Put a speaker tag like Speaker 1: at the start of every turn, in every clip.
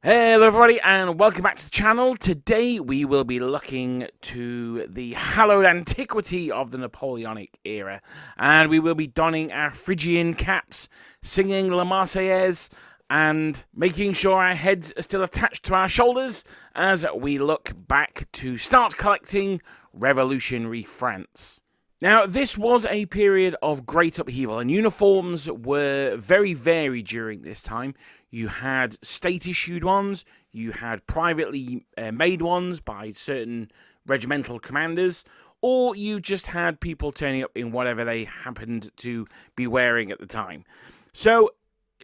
Speaker 1: Hello everybody and welcome back to the channel. Today we will be looking to the hallowed antiquity of the Napoleonic era, and we will be donning our Phrygian caps, singing La Marseillaise, and making sure our heads are still attached to our shoulders as we look back to start collecting revolutionary France. Now, this was a period of great upheaval, and uniforms were very varied during this time. You had state-issued ones, you had privately made ones by certain regimental commanders, or you just had people turning up in whatever they happened to be wearing at the time. So,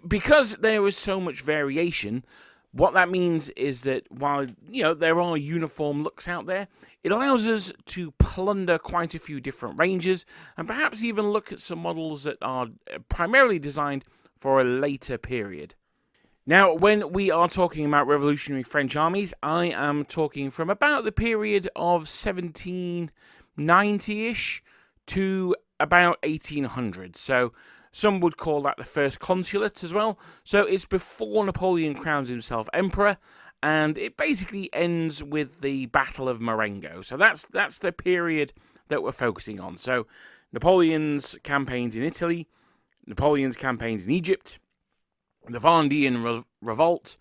Speaker 1: because there was so much variation, what that means is that while, there are uniform looks out there, it allows us to plunder quite a few different ranges and perhaps even look at some models that are primarily designed for a later period. Now, when we are talking about revolutionary French armies, I am talking from about the period of 1790-ish to about 1800. So some would call that the first consulate as well. So it's before Napoleon crowns himself emperor, and it basically ends with the Battle of Marengo. So that's the period that we're focusing on. So Napoleon's campaigns in Italy, Napoleon's campaigns in Egypt, the Vendéan revolt,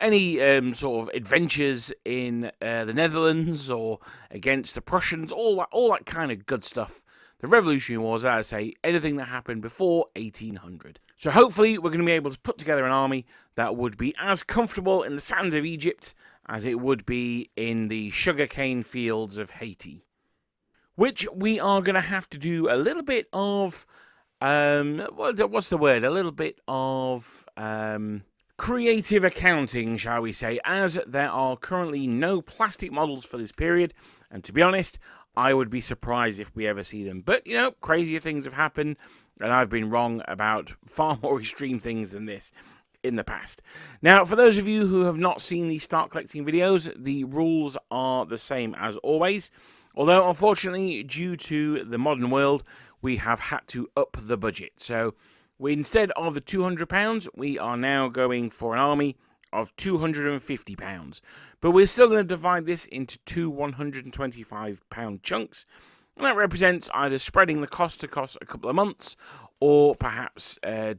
Speaker 1: any sort of adventures in the Netherlands or against the Prussians, all that kind of good stuff. The Revolutionary Wars, as I say, anything that happened before 1800. So hopefully we're going to be able to put together an army that would be as comfortable in the sands of Egypt as it would be in the sugarcane fields of Haiti. Which we are going to have to do a little bit of, what's the word? A little bit of creative accounting, shall we say, as there are currently no plastic models for this period, and to be honest, I would be surprised if we ever see them. But, crazier things have happened, and I've been wrong about far more extreme things than this in the past. Now, for those of you who have not seen the Start Collecting videos, the rules are the same as always. Although, unfortunately, due to the modern world, we have had to up the budget. So, instead of the £200, we are now going for an army of £250. But we're still going to divide this into two £125 chunks. And that represents either spreading the cost across a couple of months, or perhaps, two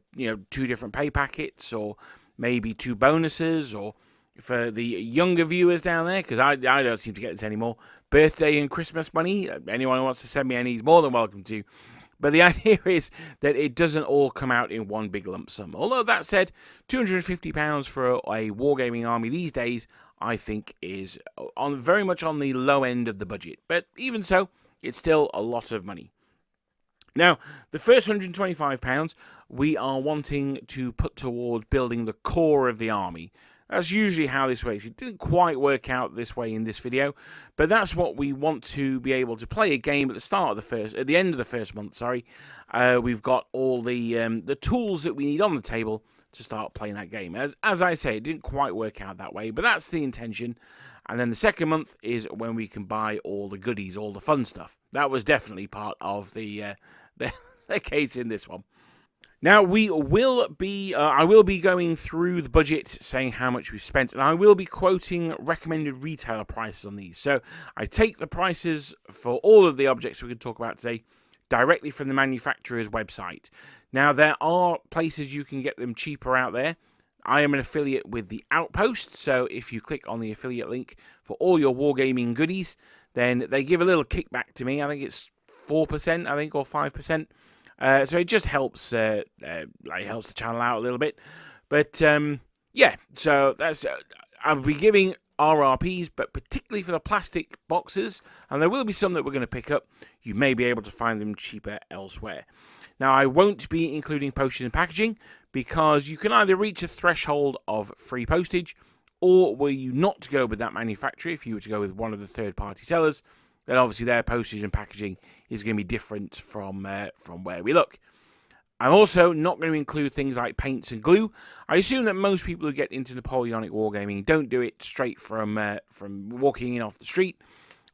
Speaker 1: different pay packets, or maybe two bonuses, or for the younger viewers down there, because I don't seem to get this anymore, birthday and Christmas money. Anyone who wants to send me any is more than welcome to. But the idea is that it doesn't all come out in one big lump sum. Although that said, £250 for a wargaming army these days, I think is very much on the low end of the budget. But even so, it's still a lot of money. Now, the first £125 we are wanting to put toward building the core of the army. That's usually how this works. It didn't quite work out this way in this video, but that's what we want to be able to play a game at the end of the first month. We've got all the tools that we need on the table to start playing that game. As I say, it didn't quite work out that way, but that's the intention. And then the second month is when we can buy all the goodies, all the fun stuff. That was definitely part of the case in this one. Now, I will be going through the budget, saying how much we've spent, and I will be quoting recommended retailer prices on these. So, I take the prices for all of the objects we can talk about today directly from the manufacturer's website. Now, there are places you can get them cheaper out there. I am an affiliate with the Outpost, so if you click on the affiliate link for all your wargaming goodies, then they give a little kickback to me. I think it's 4%, or 5%. So it just helps helps the channel out a little bit. But so that's I'll be giving RRPs, but particularly for the plastic boxes, and there will be some that we're going to pick up. You may be able to find them cheaper elsewhere. Now, I won't be including postage and packaging because you can either reach a threshold of free postage, or were you not to go with that manufacturer, if you were to go with one of the third-party sellers, then obviously their postage and packaging is going to be different from where we look. I'm also not going to include things like paints and glue. I assume that most people who get into Napoleonic wargaming don't do it straight from walking in off the street.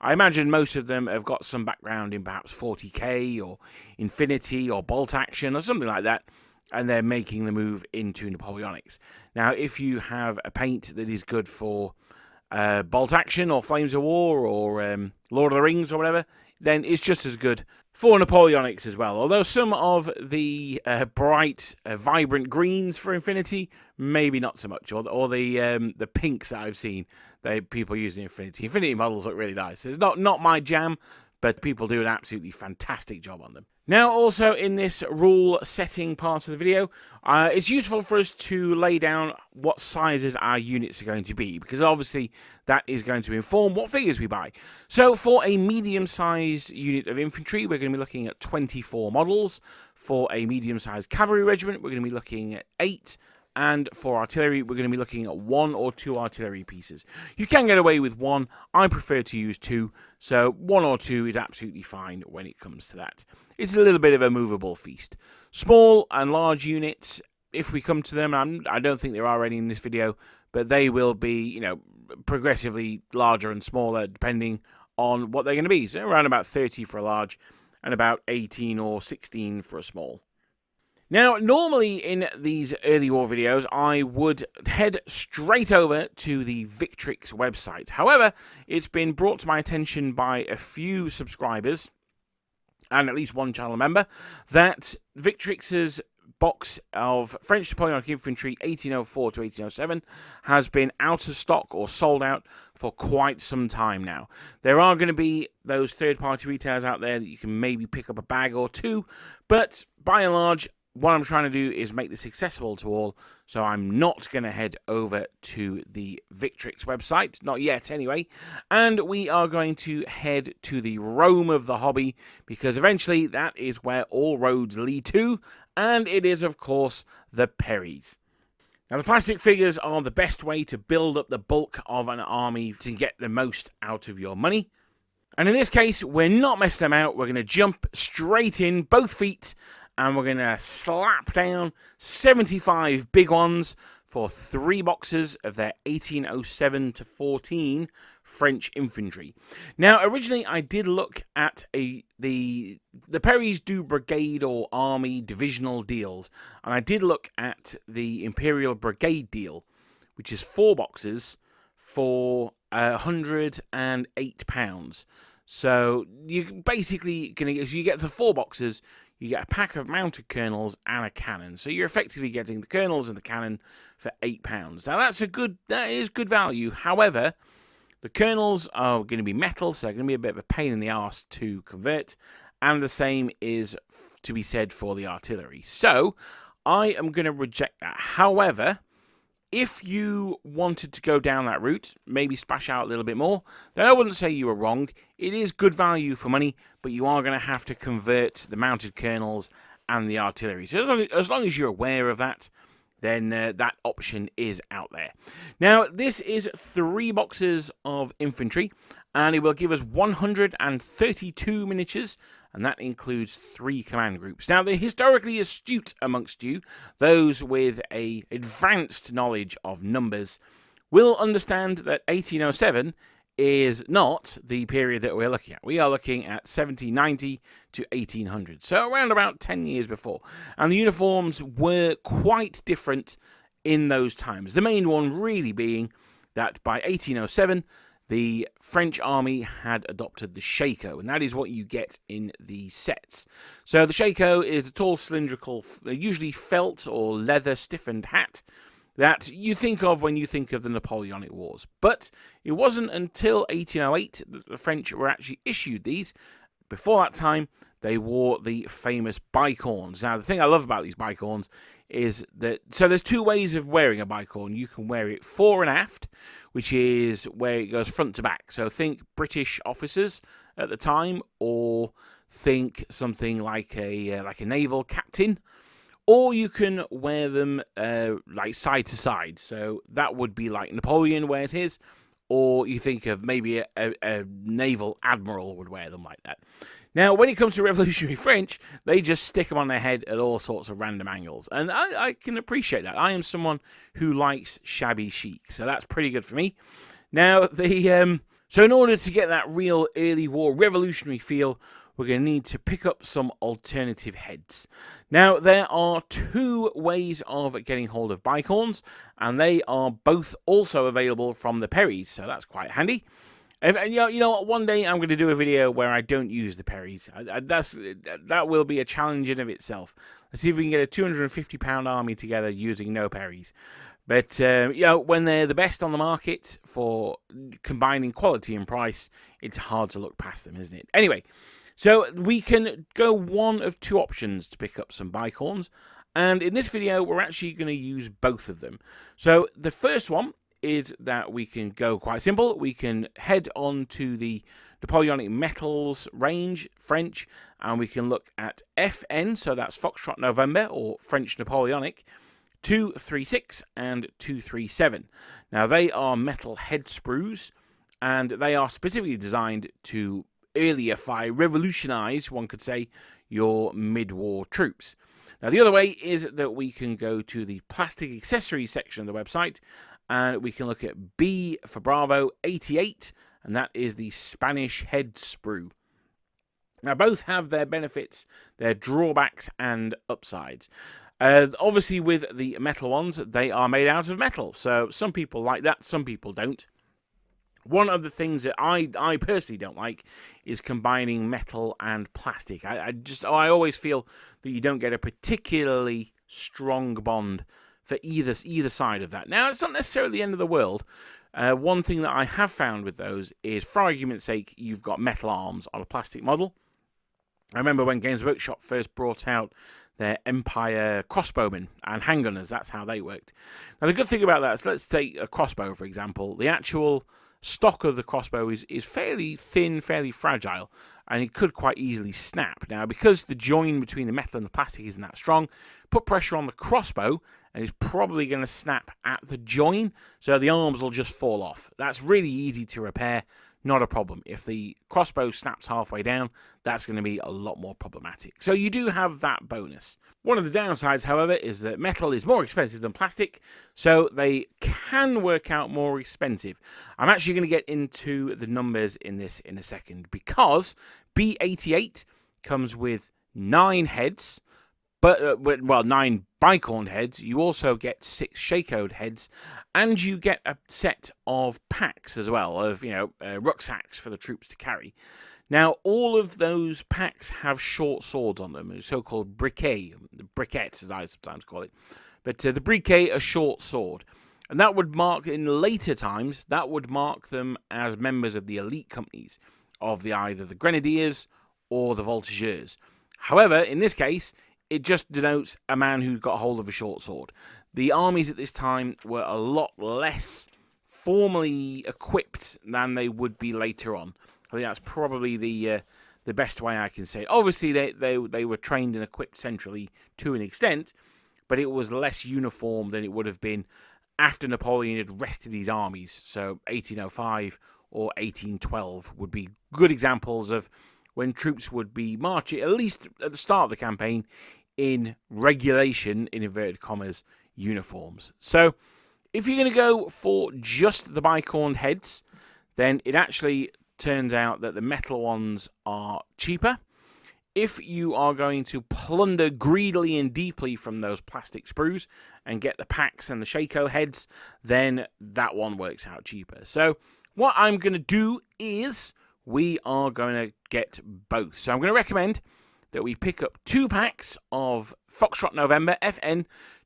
Speaker 1: I imagine most of them have got some background in perhaps 40k or Infinity or Bolt Action or something like that, and they're making the move into Napoleonics. Now, if you have a paint that is good for Bolt Action or Flames of War or Lord of the Rings or whatever, then it's just as good for Napoleonics as well. Although some of the bright, vibrant greens for Infinity, maybe not so much, or the pinks that I've seen that people use in Infinity. Infinity models look really nice. It's not my jam, but people do an absolutely fantastic job on them. Now, also in this rule setting part of the video, it's useful for us to lay down what sizes our units are going to be, because obviously that is going to inform what figures we buy. So for a medium-sized unit of infantry, we're going to be looking at 24 models. For a medium-sized cavalry regiment, we're going to be looking at 8. And for artillery, we're going to be looking at 1 or 2 artillery pieces. You can get away with 1. I prefer to use 2. So 1 or 2 is absolutely fine when it comes to that. It's a little bit of a movable feast. Small and large units, if we come to them, I don't think there are any in this video, but they will be, progressively larger and smaller depending on what they're going to be. So around about 30 for a large and about 18 or 16 for a small. Now, normally in these early war videos, I would head straight over to the Victrix website. However, it's been brought to my attention by a few subscribers, and at least one channel member, that Victrix's box of French Napoleonic infantry 1804 to 1807 has been out of stock or sold out for quite some time now. There are going to be those third-party retailers out there that you can maybe pick up a bag or two, but by and large, what I'm trying to do is make this accessible to all, so I'm not going to head over to the Victrix website, not yet anyway, and we are going to head to the Rome of the hobby, because eventually that is where all roads lead to, and it is, of course, the Perrys. Now, the plastic figures are the best way to build up the bulk of an army to get the most out of your money, and in this case, we're not messing them out. We're going to jump straight in, both feet, and we're going to slap down 75 big ones for 3 boxes of their 1807 to 14 French infantry. Now, originally I did look at the Perrys do brigade or army divisional deals, and I did look at the Imperial Brigade deal, which is 4 boxes for £108. So you basically you get the 4 boxes. You get a pack of mounted colonels and a cannon. So you're effectively getting the colonels and the cannon for £8. Now that is good value. However, the colonels are going to be metal, so they're going to be a bit of a pain in the arse to convert. And the same is to be said for the artillery. So I am going to reject that. However, if you wanted to go down that route, maybe splash out a little bit more, then I wouldn't say you were wrong. It is good value for money, but you are going to have to convert the mounted colonels and the artillery. So as long as you're aware of that, then that option is out there. Now, this is 3 boxes of infantry, and it will give us 132 miniatures, and that includes 3 command groups. Now, the historically astute amongst you, those with a advanced knowledge of numbers, will understand that 1807 is not the period that we're looking at. We are looking at 1790 to 1800, so around about 10 years before. And the uniforms were quite different in those times. The main one really being that by 1807, the French army had adopted the shako, and that is what you get in the sets. So the shako is a tall, cylindrical, usually felt or leather stiffened hat that you think of when you think of the Napoleonic Wars. But it wasn't until 1808 that the French were actually issued these. Before that time, they wore the famous bicorns. Now, the thing I love about these bicorns is that, so there's 2 ways of wearing a bicorn. You can wear it fore and aft, which is where it goes front to back. So think British officers at the time, or think something like a naval captain. Or you can wear them like side to side. So that would be like Napoleon wears his. Or you think of maybe a naval admiral would wear them like that. Now, when it comes to Revolutionary French, they just stick them on their head at all sorts of random angles. And I can appreciate that. I am someone who likes shabby chic. So that's pretty good for me. Now, so in order to get that real early war revolutionary feel, we're going to need to pick up some alternative heads. Now, there are two ways of getting hold of bicorns, and they are both also available from the Perrys, so that's quite handy. And you know what? One day I'm going to do a video where I don't use the Perrys. That will be a challenge in of itself. Let's see if we can get a £250 army together using no Perrys. But, you know, when they're the best on the market for combining quality and price, it's hard to look past them, isn't it? Anyway, so we can go one of two options to pick up some bicorns. And in this video, we're actually going to use both of them. So the first one is that we can go quite simple. We can head on to the Napoleonic metals range, French, and we can look at FN, so that's Foxtrot November, or French Napoleonic, 236 and 237. Now, they are metal head sprues, and they are specifically designed to revolutionize, one could say, your mid-war troops. Now, the other way is that we can go to the plastic accessories section of the website, and we can look at B for Bravo 88, and that is the Spanish head sprue. Now, both have their benefits, their drawbacks, and upsides. Obviously, with the metal ones, they are made out of metal, so some people like that, some people don't. One of the things that I personally don't like is combining metal and plastic. I always feel that you don't get a particularly strong bond for either side of that. Now, it's not necessarily the end of the world. One thing that I have found with those is, for argument's sake, you've got metal arms on a plastic model. I remember when Games Workshop first brought out their Empire crossbowmen and handgunners. That's how they worked. Now, the good thing about that is, let's take a crossbow, for example. The actual stock of the crossbow is fairly thin, fairly fragile, and it could quite easily snap. Now, because the join between the metal and the plastic isn't that strong, put pressure on the crossbow, and it's probably going to snap at the join, so the arms will just fall off. That's really easy to repair. Not a problem. If the crossbow snaps halfway down, that's going to be a lot more problematic. So you do have that bonus. One of the downsides, however, is that metal is more expensive than plastic, so they can work out more expensive. I'm actually going to get into the numbers in this in a second, because B88 comes with 9 heads, but 9 bicorn heads. You also get 6 Shakode heads, and you get a set of packs as well, of rucksacks for the troops to carry. Now, all of those packs have short swords on them, so-called briquettes, as I sometimes call it. But the briquet, a short sword. And that would mark, in later times, that would mark them as members of the elite companies of either the Grenadiers or the Voltigeurs. However, in this case, it just denotes a man who got hold of a short sword. The armies at this time were a lot less formally equipped than they would be later on. I think that's probably the best way I can say it. Obviously, they were trained and equipped centrally to an extent, but it was less uniform than it would have been after Napoleon had rested his armies. So 1805 or 1812 would be good examples of when troops would be marching, at least at the start of the campaign, in regulation, in inverted commas, uniforms. So if you're going to go for just the bicorn heads, then it actually turns out that the metal ones are cheaper. If you are going to plunder greedily and deeply from those plastic sprues and get the packs and the Shako heads, then that one works out cheaper. So what I'm going to do is we are going to get both. So I'm going to recommend that we pick up 2 packs of Foxtrot November FN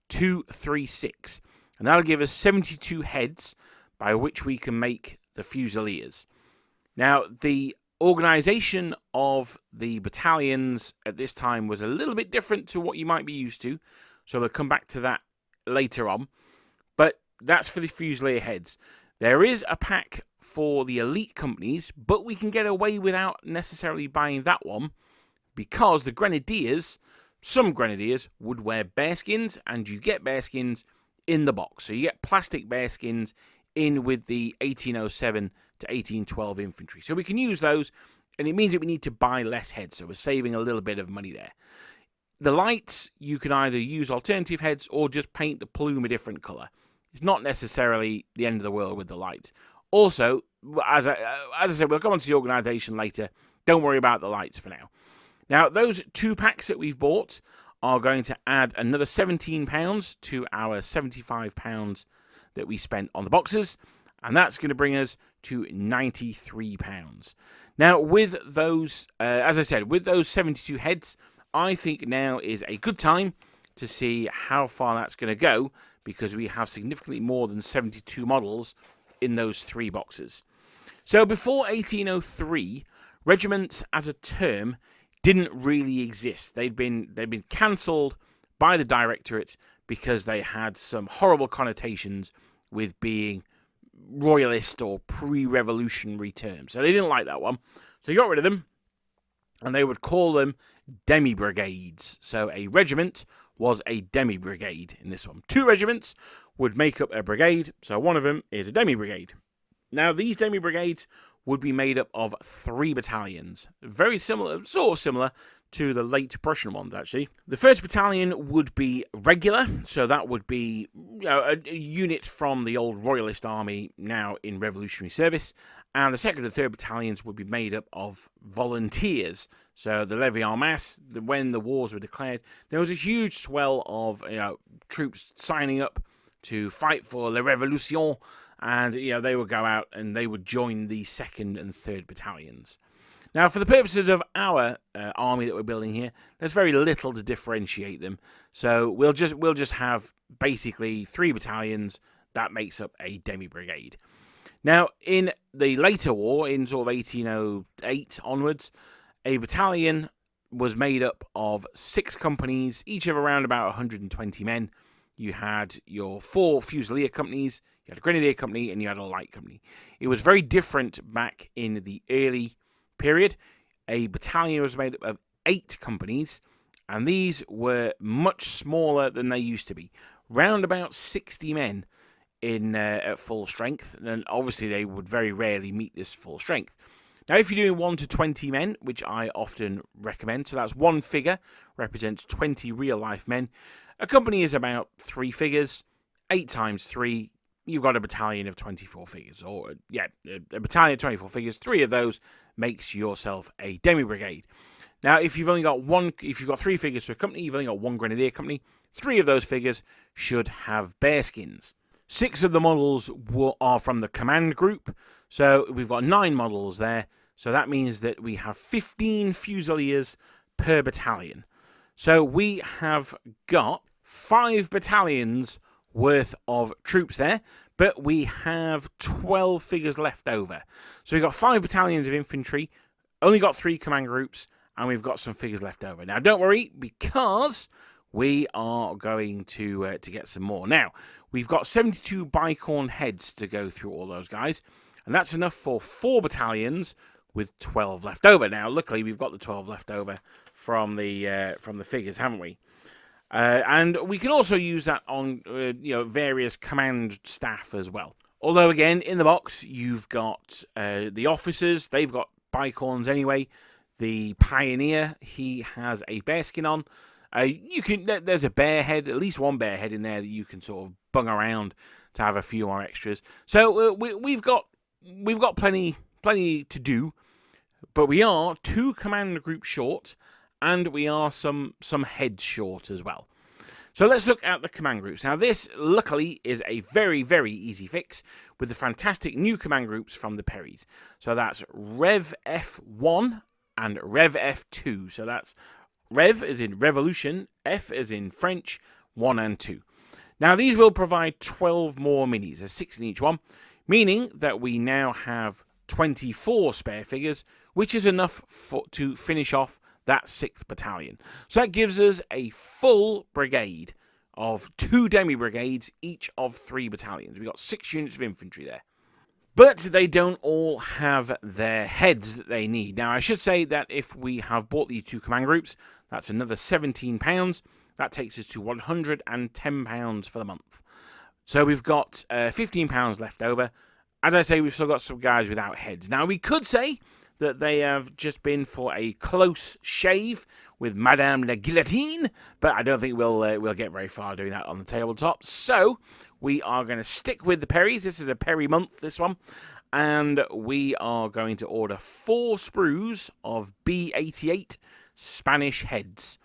Speaker 1: 236. And that'll give us 72 heads, by which we can make the Fusiliers. Now, the organization of the battalions at this time was a little bit different to what you might be used to, so we'll come back to that later on. But that's for the Fusilier heads. There is a pack for the elite companies, but we can get away without necessarily buying that one, because the Grenadiers, some Grenadiers, would wear bearskins, and you get bearskins in the box. So you get plastic bearskins in with the 1807 to 1812 infantry. So we can use those, and it means that we need to buy less heads, so we're saving a little bit of money there. The lights, you can either use alternative heads or just paint the plume a different colour. It's not necessarily the end of the world with the lights. Also, as I said, we'll come on to the organisation later. Don't worry about the lights for now. Now, those 2 packs that we've bought are going to add another £17 to our £75 that we spent on the boxes, and that's going to bring us to £93. Now, with those, as I said, with those 72 heads, I think now is a good time to see how far that's going to go, because we have significantly more than 72 models in those 3 boxes. So before 1803, regiments as a term didn't really exist. They'd been cancelled by the Directorate because they had some horrible connotations with being royalist or pre-revolutionary terms. So they didn't like that one. So they got rid of them, and they would call them demi-brigades. So a regiment was a demi-brigade in this one. 2 regiments would make up a brigade, so one of them is a demi-brigade. Now, these demi-brigades would be made up of 3 battalions. Very similar, sort of similar to the late Prussian ones, actually. The 1st battalion would be regular, so that would be a unit from the old Royalist army now in revolutionary service. And the 2nd and 3rd battalions would be made up of volunteers. So the levee en masse, when the wars were declared, there was a huge swell of troops signing up to fight for la Revolution. And they would go out and they would join the 2nd and 3rd battalions. Now, for the purposes of our army that we're building here, there's very little to differentiate them. So we'll just have basically 3 battalions. That makes up a demi-brigade. Now, in the later war, in sort of 1808 onwards, a battalion was made up of 6 companies, each of around about 120 men. You had your 4 fusilier companies, you had a grenadier company, and you had a light company. It was very different back in the early period. A battalion was made up of 8 companies, and these were much smaller than they used to be. Round about 60 men at full strength, and obviously they would very rarely meet this full strength. Now, if you're doing 1 to 20 men, which I often recommend, so that's 1 figure represents 20 real-life men. A company is about 3 figures. 8 times 3, you've got a battalion of 24 figures. Or, a battalion of 24 figures. 3 of those makes yourself a demi-brigade. Now, if you've got 3 figures to a company, you've only got 1 grenadier company. 3 of those figures should have bearskins. 6 of the models are from the command group. So we've got 9 models there. So that means that we have 15 fusiliers per battalion. So we have got 5 battalions worth of troops there, but we have 12 figures left over. So we've got 5 battalions of infantry, only got 3 command groups, and we've got some figures left over. Now, don't worry, because we are going to get some more. Now, we've got 72 bicorn heads to go through all those guys, and that's enough for 4 battalions with 12 left over. Now, luckily, we've got the 12 left over from the figures, haven't we? And we can also use that on various command staff as well. Although, again, in the box, you've got the officers. They've got bicorns anyway. The pioneer, he has a bearskin on. There's a bear head, at least 1 bear head in there that you can sort of bung around to have a few more extras. So we've got plenty to do, but we are 2 command groups short, and we are some heads short as well. So let's look at the command groups. Now, this, luckily, is a very, very easy fix with the fantastic new command groups from the Perrys. So that's Rev F1 and Rev F2. So that's Rev as in revolution, F as in French, 1 and 2. Now, these will provide 12 more minis. There's 6 in each one, meaning that we now have 24 spare figures, which is enough to finish off that 6th battalion. So that gives us a full brigade of 2 demi-brigades, each of 3 battalions. We've got 6 units of infantry there. But they don't all have their heads that they need. Now, I should say that if we have bought these 2 command groups, that's another £17. That takes us to £110 for the month. So we've got £15 left over. As I say, we've still got some guys without heads. Now, we could say that they have just been for a close shave with Madame la Guillotine, but I don't think we'll get very far doing that on the tabletop. So we are going to stick with the Perrys. This is a Perry month, this one, and we are going to order 4 sprues of B88 Spanish heads.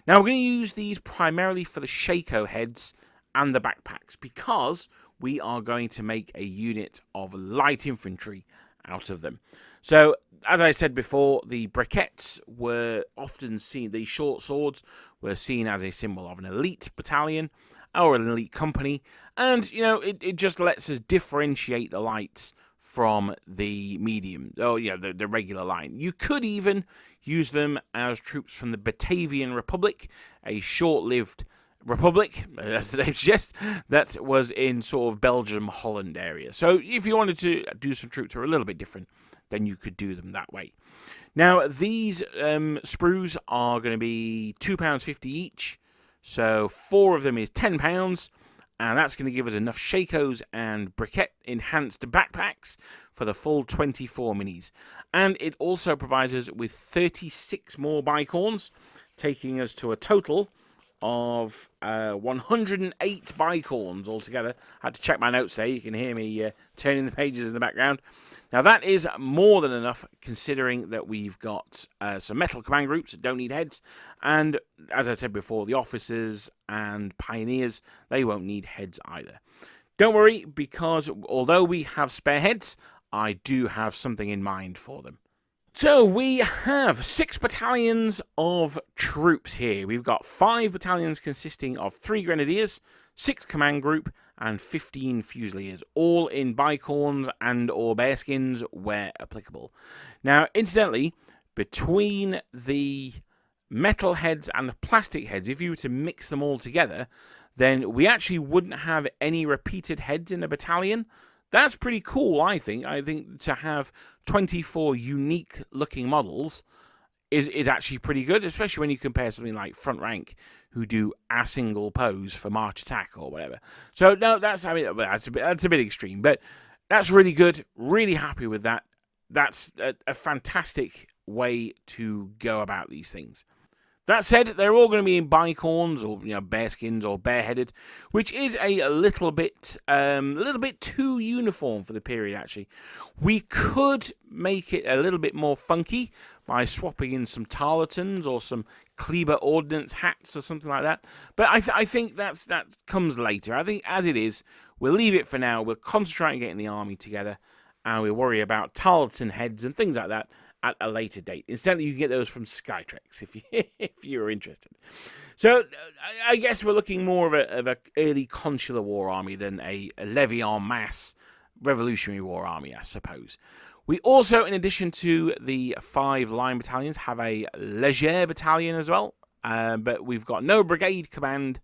Speaker 1: Now, we're going to use these primarily for the Shako heads and the backpacks, because we are going to make a unit of light infantry out of them. So, as I said before, the briquettes were often seen, these short swords were seen as a symbol of an elite battalion or an elite company, and, you know, it just lets us differentiate the lights from the medium, the regular line. You could even use them as troops from the Batavian Republic, a short-lived republic, as the name suggests, that was in sort of Belgium, Holland area. So if you wanted to do some troops that are a little bit different, then you could do them that way. Now, these sprues are going to be £2.50 each, so 4 of them is £10, and that's going to give us enough Shakos and briquette enhanced backpacks for the full 24 minis. And it also provides us with 36 more bicorns, taking us to a total of 108 bicorns altogether. I had to check my notes there. You can hear me turning the pages in the background. Now, that is more than enough, considering that we've got some metal command groups that don't need heads. And, as I said before, the officers and pioneers, they won't need heads either. Don't worry, because although we have spare heads, I do have something in mind for them. So, we have 6 battalions of troops here. We've got 5 battalions consisting of 3 grenadiers, 6 command group, and 15 fusiliers, all in bicorns and or bearskins where applicable. Now, incidentally, between the metal heads and the plastic heads, if you were to mix them all together, then we actually wouldn't have any repeated heads in a battalion. That's pretty cool, I think. I think to have 24 unique looking models is actually pretty good, especially when you compare something like Front Rank, who do a single pose for March Attack or whatever. So, no, that's a bit extreme, but that's really good. Really happy with that. That's a fantastic way to go about these things. That said, they're all going to be in bicorns or bearskins or bareheaded, which is a little bit too uniform for the period. Actually, we could make it a little bit more funky by swapping in some tarletans or some Kleber ordnance hats or something like that. But I think that comes later. I think as it is, we'll leave it for now. We'll concentrate on getting the army together, and we'll worry about tarletan heads and things like that at a later date. Instead, you can get those from Skytrex if you're interested. So I guess we're looking more of a early consular war army than a levee en masse Revolutionary War army, I suppose. We also, in addition to the 5 line battalions, have a Léger battalion as well, but we've got no brigade command,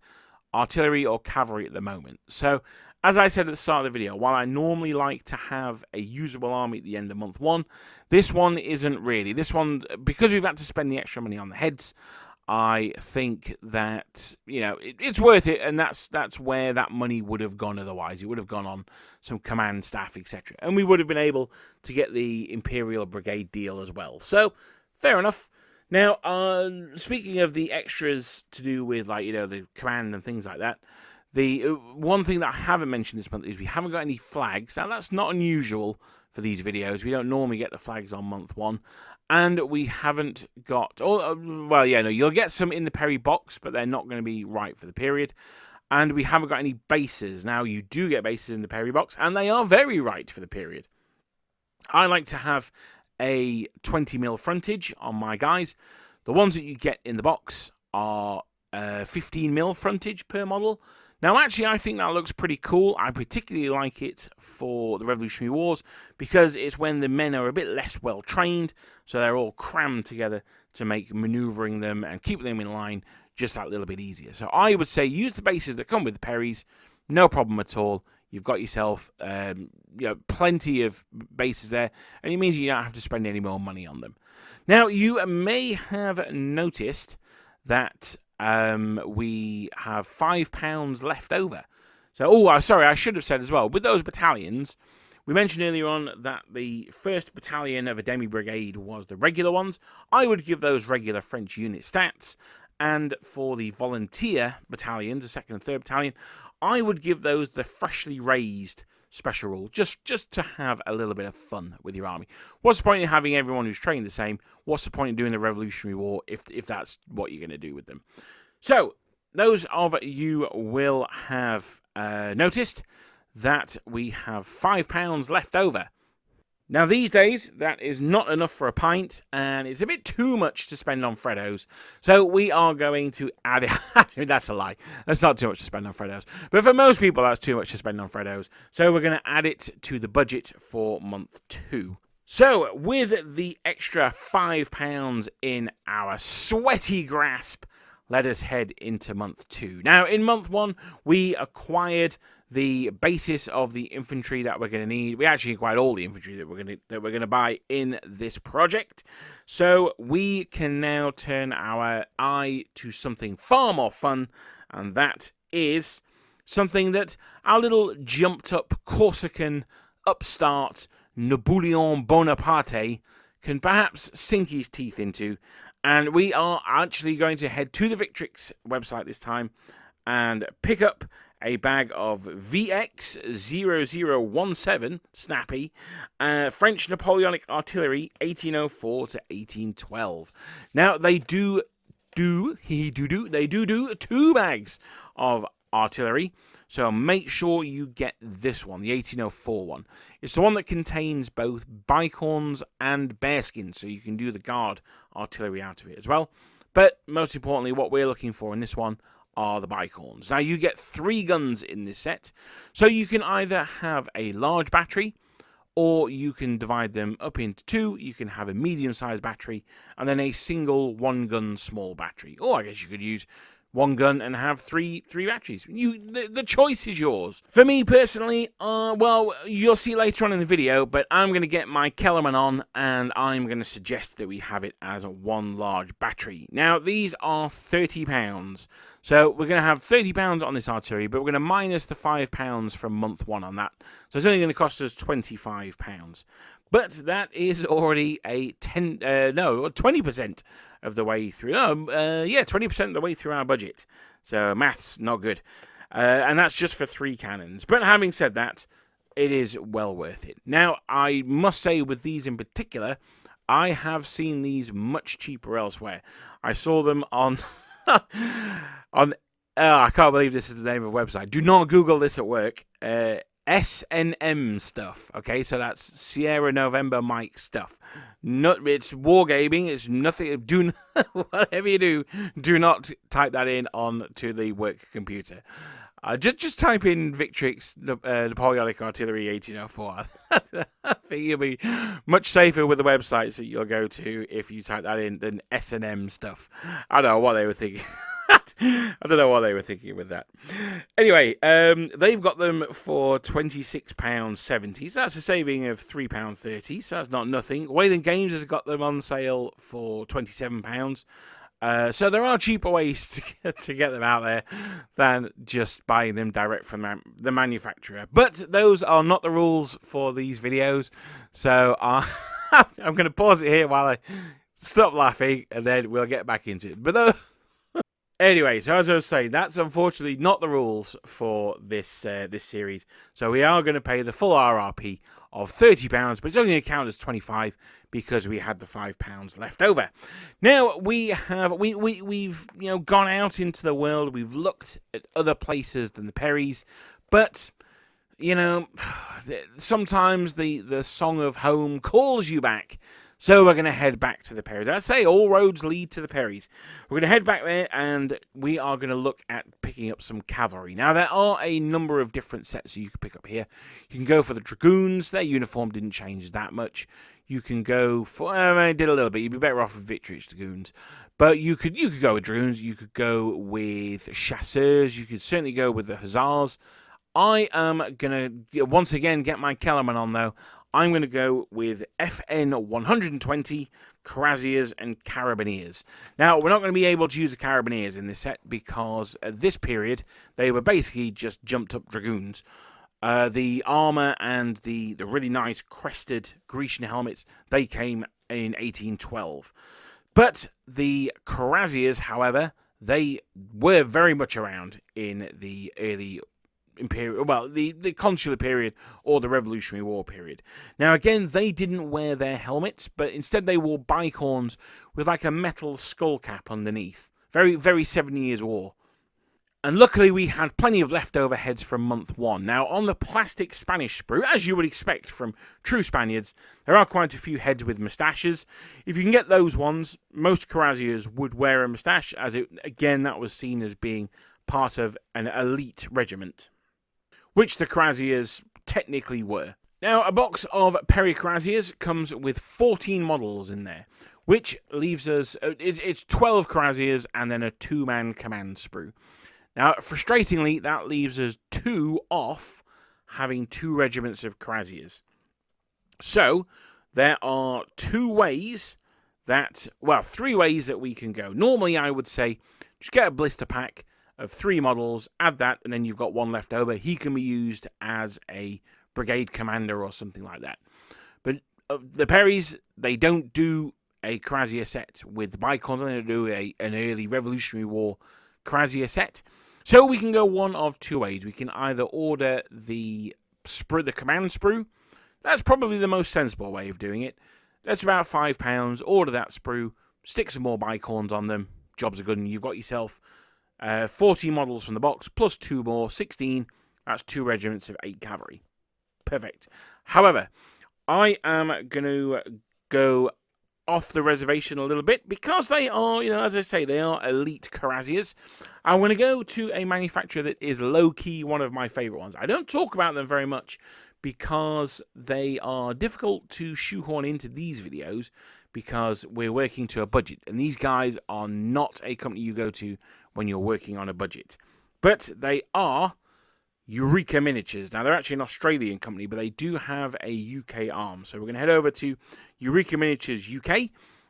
Speaker 1: artillery or cavalry at the moment. So, as I said at the start of the video, while I normally like to have a usable army at the end of month 1, this one isn't really. This one, because we've had to spend the extra money on the heads, I think that, it's worth it, and that's where that money would have gone otherwise. It would have gone on some command staff, etc. And we would have been able to get the Imperial Brigade deal as well. So, fair enough. Now, speaking of the extras to do with, the command and things like that, the one thing that I haven't mentioned this month is we haven't got any flags. Now, that's not unusual for these videos. We don't normally get the flags on month 1. And we haven't got... you'll get some in the Perry box, but they're not going to be right for the period. And we haven't got any bases. Now, you do get bases in the Perry box, and they are very right for the period. I like to have a 20mm frontage on my guys. The ones that you get in the box are 15mm frontage per model. Now, actually, I think that looks pretty cool. I particularly like it for the Revolutionary Wars because it's when the men are a bit less well trained, so they're all crammed together to make manoeuvring them and keep them in line just that little bit easier. So I would say use the bases that come with the Perrys, no problem at all. You've got yourself plenty of bases there, and it means you don't have to spend any more money on them. Now, you may have noticed that we have £5 left over. So, sorry, I should have said as well, with those battalions, we mentioned earlier on that the 1st battalion of a demi-brigade was the regular ones. I would give those regular French unit stats, and for the volunteer battalions, the 2nd and 3rd battalion, I would give those the freshly raised special rule, just to have a little bit of fun with your army. What's the point in having everyone who's trained the same? What's the point in doing the Revolutionary War if that's what you're going to do with them? So, those of you will have noticed that we have £5 left over. Now, these days, that is not enough for a pint, and it's a bit too much to spend on Freddos. So we are going to add it. That's a lie. That's not too much to spend on Freddos. But for most people, that's too much to spend on Freddos. So we're going to add it to the budget for month 2. So, with the extra £5 in our sweaty grasp, let us head into month 2. Now, in month 1, we acquired the basis of the infantry that we're going to need. We actually acquired all the infantry that we're going to buy in this project. So we can now turn our eye to something far more fun, and that is something that our little jumped up Corsican upstart Napoleon Bonaparte can perhaps sink his teeth into. And we are actually going to head to the Victrix website this time and pick up a bag of VX0017 Snappy French Napoleonic artillery 1804 to 1812. Now they do 2 bags of artillery, so make sure you get this one, the 1804 one. It's the one that contains both bicorns and bearskins, so you can do the guard artillery out of it as well. But most importantly, what we're looking for in this one are the bicorns. Now, you get 3 guns in this set, so you can either have a large battery, or you can divide them up into 2. You can have a medium-sized battery, and then a single 1-gun small battery. Or I guess you could use 1 gun and have three batteries. The choice is yours. For me personally, well, you'll see later on in the video, but I'm going to get my Kellerman on, and I'm going to suggest that we have it as a 1 large battery. Now, these are £30. So we're going to have £30 on this artillery, but we're going to minus the £5 from month 1 on that. So it's only going to cost us £25. But that is already a 20% of the way through. 20% of the way through our budget. So maths, not good. And that's just for 3 cannons. But having said that, it is well worth it. Now, I must say with these in particular, I have seen these much cheaper elsewhere. I saw them on... I can't believe this is the name of the website. Do not Google this at work. SNM stuff. Okay, so that's Sierra November Mike stuff. It's Wargaming. It's nothing. Whatever you do, do not type that in on to the work computer. Just type in Victrix Napoleonic Artillery 1804. I think you'll be much safer with the websites that you'll go to if you type that in than S&M stuff. I don't know what they were thinking. I don't know what they were thinking with that. Anyway, they've got them for £26.70, so that's a saving of £3.30, so that's not nothing. Wayland Games has got them on sale for £27. So there are cheaper ways to get them out there than just buying them direct from the manufacturer. But those are not the rules for these videos. So I'm going to pause it here while I stop laughing, and then we'll get back into it. But anyway, so as I was saying, that's unfortunately not the rules for this series. So we are going to pay the full RRP of £30, but it's only going to count as 25 because we had the £5 left over. Now we've gone out into the world. We've looked at other places than the Perrys, but sometimes the song of home calls you back. So we're going to head back to the Perrys. I say all roads lead to the Perrys. We're going to head back there, and we are going to look at picking up some cavalry. Now, there are a number of different sets that you can pick up here. You can go for the Dragoons. Their uniform didn't change that much. You can go for... I did a little bit. You'd be better off with Victrix Dragoons. But you could go with Dragoons. You could go with Chasseurs. You could certainly go with the Hussars. I am going to, once again, get my Kellerman on, though. I'm going to go with FN 120, Cuirassiers, and Carabineers. Now, we're not going to be able to use the Carabineers in this set because at this period, they were basically just jumped-up Dragoons. The armour and the really nice crested Grecian helmets, they came in 1812. But the Cuirassiers, however, they were very much around in the early imperial, well, the consular period or the Revolutionary War period. Now, again, they didn't wear their helmets, but instead they wore bicorns with like a metal skull cap underneath. Very, very 7 Years' War. And luckily we had plenty of leftover heads from month 1. Now, on the plastic Spanish sprue, as you would expect from true Spaniards, there are quite a few heads with moustaches. If you can get those ones, most cuirassiers would wear a moustache, as again, that was seen as being part of an elite regiment, which the cuirassiers technically were. Now, a box of Perry cuirassiers comes with 14 models in there, which leaves us, it's 12 cuirassiers and then a 2-man command sprue. Now, frustratingly, that leaves us 2 off having 2 regiments of cuirassiers. So, there are 3 ways that we can go. Normally, I would say, just get a blister pack of 3 models, add that, and then you've got 1 left over. He can be used as a brigade commander or something like that. But the Perrys, they don't do a cuirassier set with the bicorns. They don't do an early Revolutionary War cuirassier set. So we can go one of 2 ways. We can either order the command sprue. That's probably the most sensible way of doing it. That's about £5. Order that sprue, stick some more bicorns on them. Jobs are good, and you've got yourself 40 models from the box, plus 2 more, 16. That's 2 regiments of 8 cavalry. Perfect. However, I am going to go off the reservation a little bit, because they are, as I say, they are elite cuirassiers. I'm going to go to a manufacturer that is low-key one of my favourite ones. I don't talk about them very much because they are difficult to shoehorn into these videos because we're working to a budget, and these guys are not a company you go to when you're working on a budget. But they are Eureka Miniatures. Now, they're actually an Australian company, but they do have a UK arm. So we're going to head over to Eureka Miniatures UK,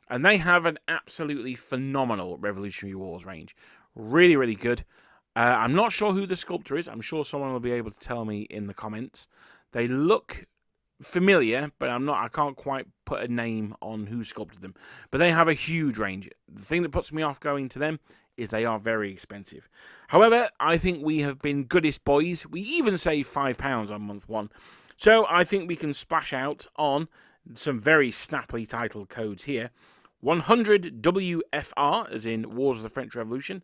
Speaker 1: and they have an absolutely phenomenal Revolutionary Wars range. Really, really good. I'm not sure who the sculptor is. I'm sure someone will be able to tell me in the comments. They look familiar, but I can't quite put a name on who sculpted them. But they have a huge range. The thing that puts me off going to them is they are very expensive. However, I think we have been goodest boys. We even saved £5 on month 1. So I think we can splash out on some very snappily titled codes here. 100 WFR, as in Wars of the French Revolution,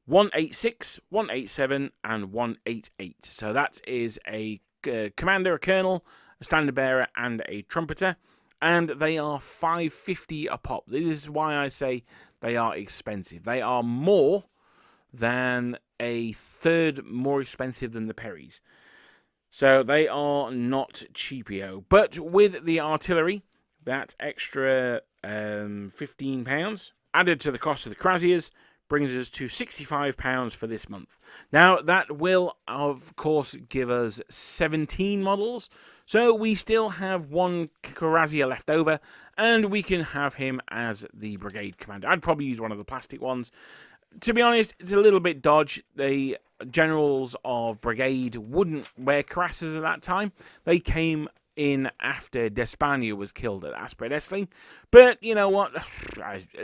Speaker 1: 186, 187, and 188. So that is a commander, a colonel, a standard bearer, and a trumpeter. And they are $5.50 a pop. This is why I say they are expensive. They are more than a third more expensive than the Perrys. So they are not cheapio. But with the artillery, that extra £15 added to the cost of the cuirassiers brings us to £65 for this month. Now, that will, of course, give us 17 models. So we still have 1 cuirassier left over, and we can have him as the brigade commander. I'd probably use one of the plastic ones. To be honest, it's a little bit dodge. The generals of brigade wouldn't wear cuirasses at that time. They came in after D'Espagna was killed at Aspre-Essling. But you know what?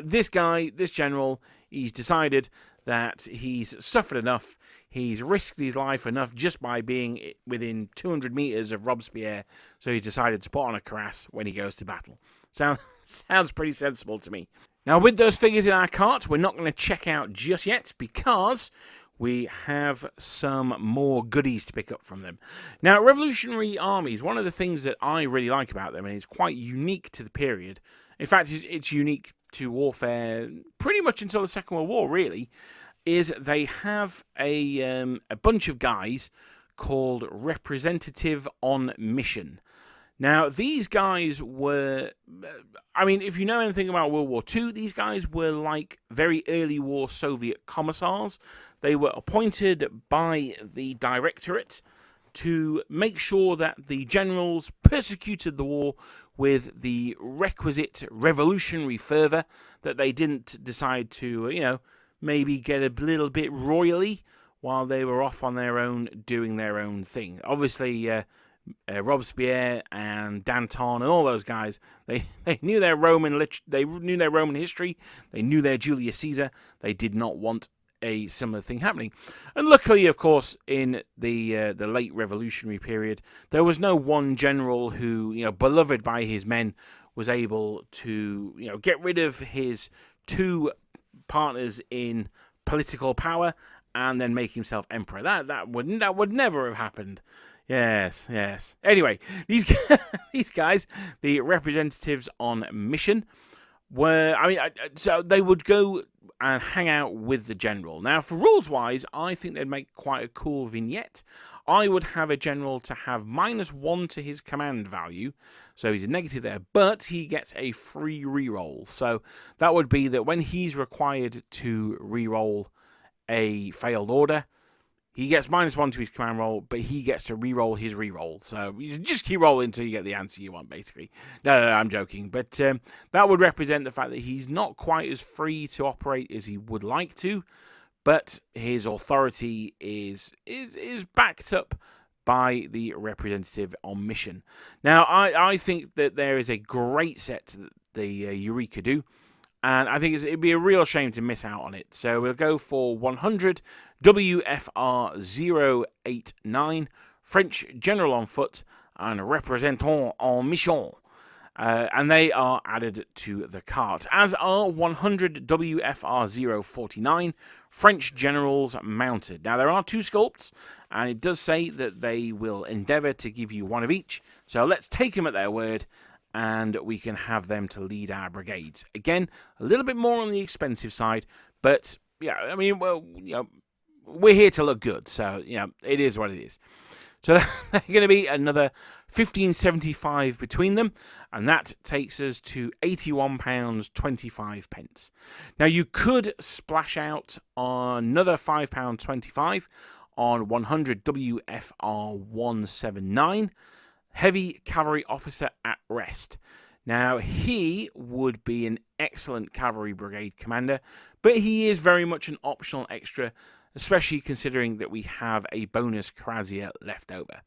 Speaker 1: This guy, this general, he's decided that he's suffered enough. He's risked his life enough just by being within 200 meters of Robespierre. So he's decided to put on a cuirass when he goes to battle. Sounds pretty sensible to me. Now, with those figures in our cart, we're not going to check out just yet because we have some more goodies to pick up from them. Now, revolutionary armies, one of the things that I really like about them, and it's quite unique to the period, in fact, it's unique to warfare pretty much until the Second World War, really, is they have a bunch of guys called Representative on Mission. Now, these guys were, I mean, if you know anything about World War II, these guys were like very early war Soviet commissars. They were appointed by the Directorate to make sure that the generals persecuted the war with the requisite revolutionary fervour, that they didn't decide to, maybe get a little bit royally while they were off on their own doing their own thing. Obviously, Robespierre and Danton and all those guys, they knew their Roman history, they knew their Julius Caesar. They did not want a similar thing happening. And luckily, of course, in the late revolutionary period, there was no one general who, beloved by his men, was able to, get rid of his two partners in political power and then make himself emperor. That would never have happened. Yes. Anyway, these guys, the representatives on mission, so they would go and hang out with the general. Now, for rules-wise, I think they'd make quite a cool vignette. I would have a general to have -1 to his command value, so he's a negative there, but he gets a free reroll. So that would be that when he's required to reroll a failed order, he gets -1 to his command roll, but he gets to reroll his reroll. So you just keep rolling until you get the answer you want, basically. No, I'm joking. But that would represent the fact that he's not quite as free to operate as he would like to, but his authority is backed up by the representative on mission. Now, I think that there is a great set that the Eureka do, and I think it'd be a real shame to miss out on it. So we'll go for 100 WFR 089, French General on Foot and Représentant en Mission. And they are added to the cart, as are 100 WFR 049, French Generals Mounted. Now, there are 2 sculpts, and it does say that they will endeavour to give you 1 of each. So let's take them at their word, and we can have them to lead our brigades. Again, a little bit more on the expensive side, but yeah, I mean, well, we're here to look good, so it is what it is. So they're going to be another £15.75 between them, and that takes us to £81.25. Now, you could splash out another £5.25 on 100 WFR 179, Heavy Cavalry Officer at Rest. Now, he would be an excellent cavalry brigade commander, but he is very much an optional extra, especially considering that we have a bonus Krasia left over.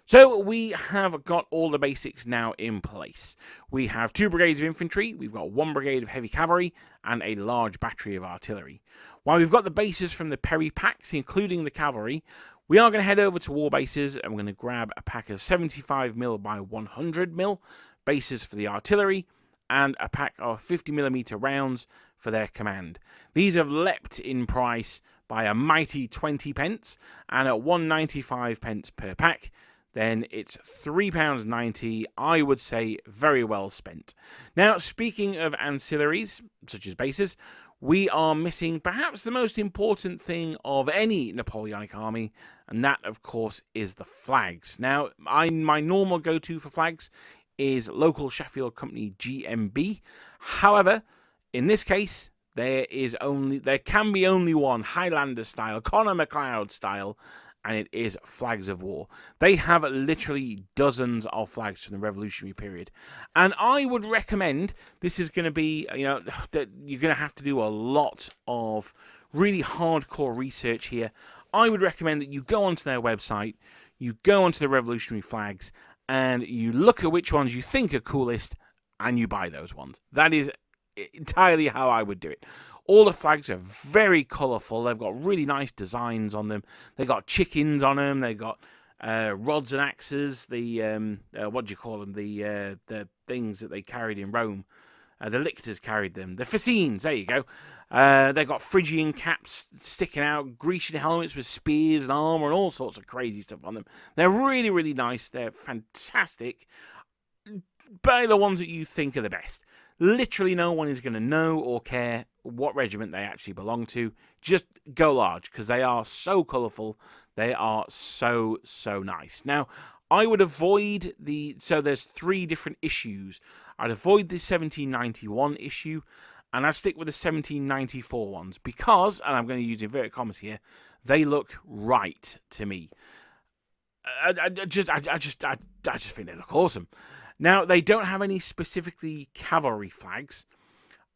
Speaker 1: So we have got all the basics now in place. We have 2 brigades of infantry, we've got 1 brigade of heavy cavalry, and a large battery of artillery. While we've got the bases from the Perry packs, including the cavalry, we are going to head over to war bases, and we're going to grab a pack of 75mm by 100mm bases for the artillery, and a pack of 50mm rounds for their command. These have leapt in price by a mighty 20 pence, and at 1.95 pence per pack, then it's £3.90, I would say very well spent. Now, speaking of ancillaries, such as bases, we are missing perhaps the most important thing of any Napoleonic army, and that, of course, is the flags. Now, my normal go-to for flags is local Sheffield company GMB. However, in this case, there can be only one Highlander style, Connor MacLeod style, and it is flags of war. They have literally dozens of flags from the Revolutionary period, and I would recommend, this is going to be, that you're going to have to do a lot of really hardcore research here. I would recommend that you go onto their website, you go onto the Revolutionary flags, and you look at which ones you think are coolest, and you buy those ones. That is entirely how I would do it. All the flags are very colourful. They've got really nice designs on them. They've got chickens on them. They've got rods and axes. The what do you call them? The things that they carried in Rome. The lictors carried them. The fascines. There you go. They've got Phrygian caps sticking out, Grecian helmets with spears and armour and all sorts of crazy stuff on them. They're really, really nice. They're fantastic. Buy the ones that you think are the best. Literally no one is going to know or care what regiment they actually belong to. Just go large, because they are so colourful. They are so, so nice. Now, I would avoid so there's 3 different issues. I'd avoid the 1791 issue, and I'd stick with the 1794 ones, because, and I'm going to use inverted commas here, they look right to me. I just think they look awesome. Now, they don't have any specifically cavalry flags.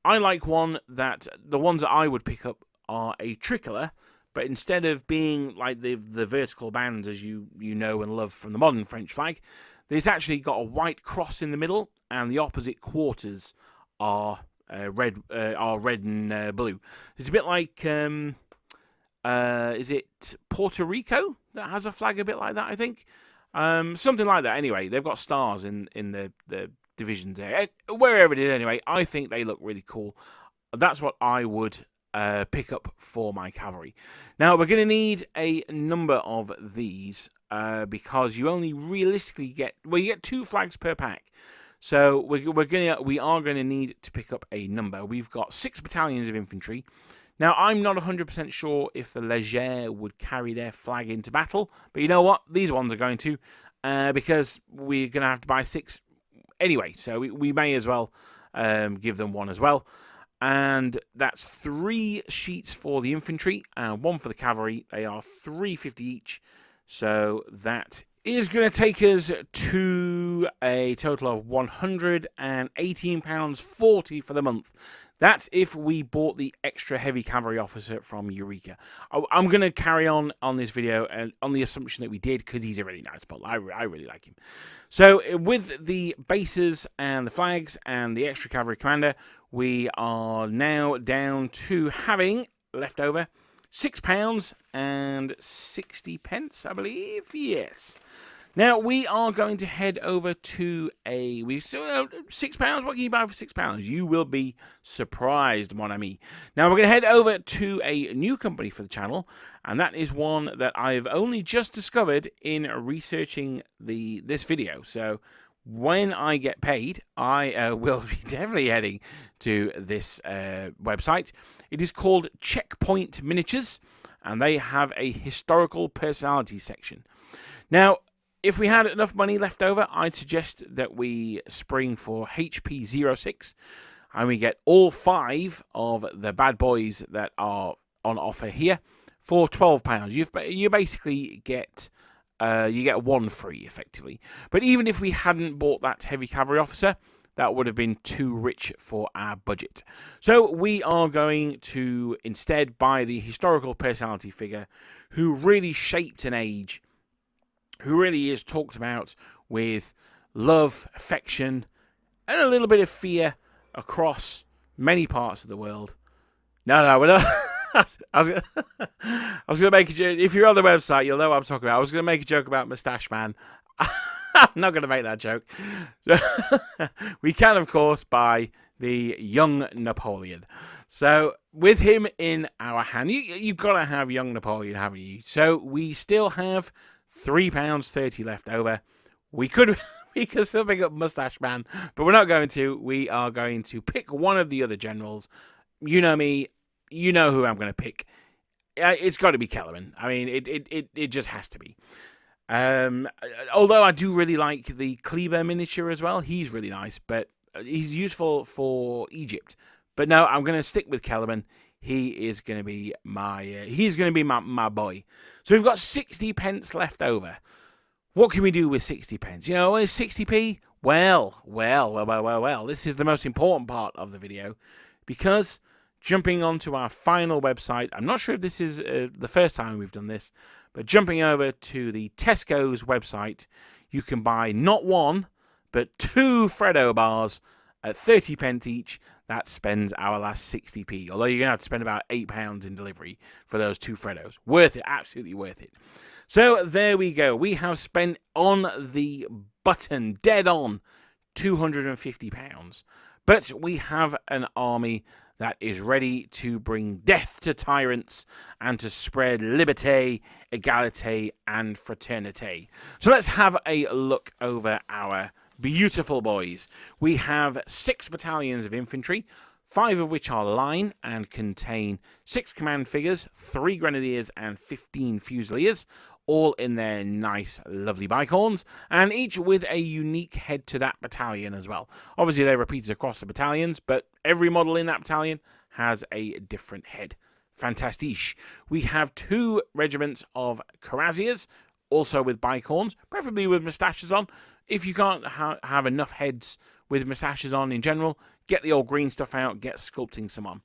Speaker 1: I like the ones that I would pick up are a tricolour, but instead of being like the vertical bands as you know and love from the modern French flag, there's actually got a white cross in the middle, and the opposite quarters are red and blue. It's a bit like is it Puerto Rico that has a flag a bit like that, I think? Something like that. Anyway, they've got stars in the divisions there. Wherever it is, anyway, I think they look really cool. That's what I would pick up for my cavalry. Now, we're going to need a number of these because you only realistically get... Well, you get 2 flags per pack. So we are going to need to pick up a number. We've got 6 battalions of infantry. Now, I'm not 100% sure if the Légers would carry their flag into battle, but you know what? These ones are going to, because we're going to have to buy 6 anyway, so we may as well give them 1 as well. And that's 3 sheets for the infantry and 1 for the cavalry. They are $3.50 each, so that is going to take us to a total of £118.40 for the month. That's if we bought the extra heavy cavalry officer from Eureka. I'm going to carry on this video and on the assumption that we did, because he's a really nice bottle. I really like him. So with the bases and the flags and the extra cavalry commander, we are now down to having left over £6.60, I believe. Yes. Now, we are going to head over to £6. What can you buy for £6? You will be surprised, mon ami. Now, we're going to head over to a new company for the channel, and that is one that I've only just discovered in researching this video. So, when I get paid, I will be definitely heading to this website. It is called Checkpoint Miniatures, and they have a historical personality section. Now, if we had enough money left over, I'd suggest that we spring for HP06, and we get all 5 of the bad boys that are on offer here for £12. You basically get 1 free, effectively. But even if we hadn't bought that heavy cavalry officer, that would have been too rich for our budget. So we are going to instead buy the historical personality figure who really shaped an age, who really is talked about with love, affection, and a little bit of fear across many parts of the world. No, we're not. I was going to make a joke. If you're on the website, you'll know what I'm talking about. I was going to make a joke about Moustache Man. I'm not going to make that joke. We can, of course, buy the young Napoleon. So, with him in our hand, you've got to have young Napoleon, haven't you? So, we still have £3.30 left over. We could still pick up Moustache Man, but we're not going to. We are going to pick one of the other generals. You know me. You know who I'm going to pick. It's got to be Kellerman. I mean, it just has to be. Although I do really like the Kleber miniature as well. He's really nice, but he's useful for Egypt. But no, I'm going to stick with Kellerman. He is going to be my boy. So we've got 60 pence left over. What can we do with 60 pence? You know, is 60p? Well. This is the most important part of the video, because jumping onto our final website, I'm not sure if this is the first time we've done this, but jumping over to the Tesco's website, you can buy not 1, but 2 Freddo bars at 30 pence each. That spends our last 60p. Although you're going to have to spend about £8 in delivery for those 2 Freddos. Worth it. Absolutely worth it. So there we go. We have spent on the button, dead on, £250. But we have an army that is ready to bring death to tyrants and to spread Liberte, Egalite and Fraternite. So let's have a look over our beautiful boys. We have 6 battalions of infantry, 5 of which are line and contain 6 command figures, 3 grenadiers and 15 fusiliers, all in their nice, lovely bicorns, and each with a unique head to that battalion as well. Obviously, they're repeated across the battalions, but every model in that battalion has a different head. Fantastique. We have 2 regiments of cuirassiers, also with bicorns, preferably with moustaches on. If you can't have enough heads with moustaches on in general, get the old green stuff out, get sculpting some on.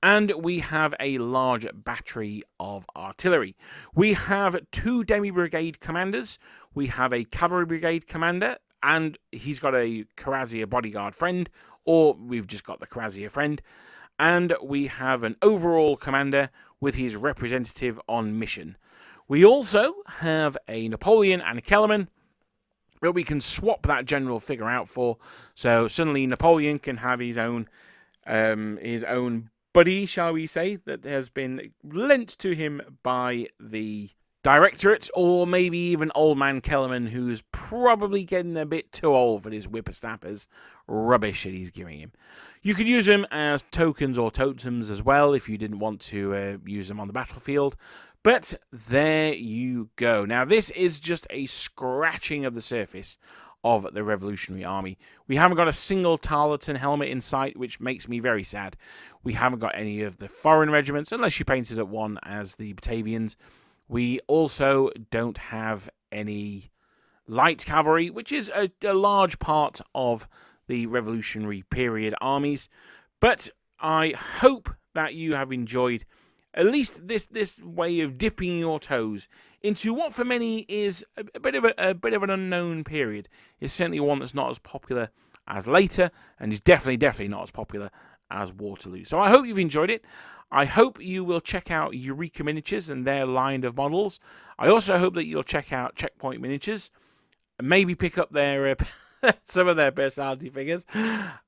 Speaker 1: And we have a large battery of artillery. We have 2 demi-brigade commanders. We have a cavalry brigade commander, and he's got a cuirassier bodyguard friend, or we've just got the cuirassier friend. and we have an overall commander with his representative on mission. We also have a Napoleon and a Kellerman that we can swap that general figure out for. So suddenly Napoleon can have his own buddy, shall we say, that has been lent to him by the Directorate, or maybe even Old Man Kellerman, who's probably getting a bit too old for this whippersnappers rubbish that he's giving him. You could use them as tokens or totems as well if you didn't want to use them on the battlefield. But there you go. Now, this is just a scratching of the surface of the Revolutionary Army. We haven't got a single Tarleton helmet in sight, which makes me very sad. We haven't got any of the foreign regiments, unless you painted at one as the Batavians. We also don't have any light cavalry, which is a large part of the Revolutionary period armies. But I hope that you have enjoyed at least this way of dipping your toes into what for many is a bit of an unknown period. It's certainly one that's not as popular as later, and is definitely not as popular as Waterloo. So I hope you've enjoyed it. I hope you will check out Eureka Miniatures and their line of models. I also hope that you'll check out Checkpoint Miniatures and maybe pick up their some of their personality figures.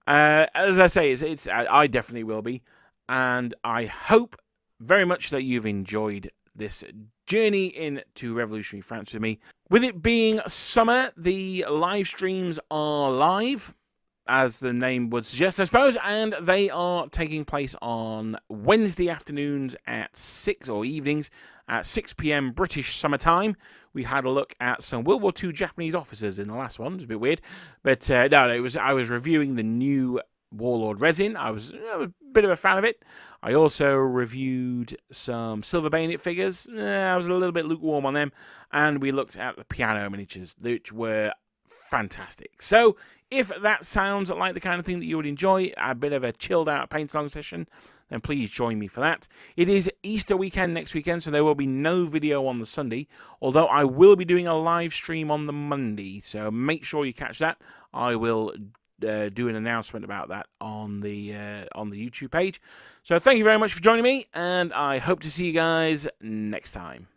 Speaker 1: As I say, I definitely will be, and I hope very much that you've enjoyed this journey into revolutionary France with me. With it being summer, the live streams are live, as the name would suggest, I suppose, and they are taking place on Wednesday afternoons at 6, or evenings at 6 p.m. British summertime. We had a look at some World War II Japanese officers in the last one. It was a bit weird, but I was reviewing the new Warlord resin. I was a bit of a fan of it. I also reviewed some Silver Bayonet figures. I was a little bit lukewarm on them, and we looked at the piano miniatures, which were fantastic. So if that sounds like the kind of thing that you would enjoy, a bit of a chilled out paint along session, then please join me for that. It is Easter weekend next weekend, so there will be no video on the Sunday, although I will be doing a live stream on the Monday, so make sure you catch that. I will do an announcement about that on the YouTube page. So thank you very much for joining me, and I hope to see you guys next time.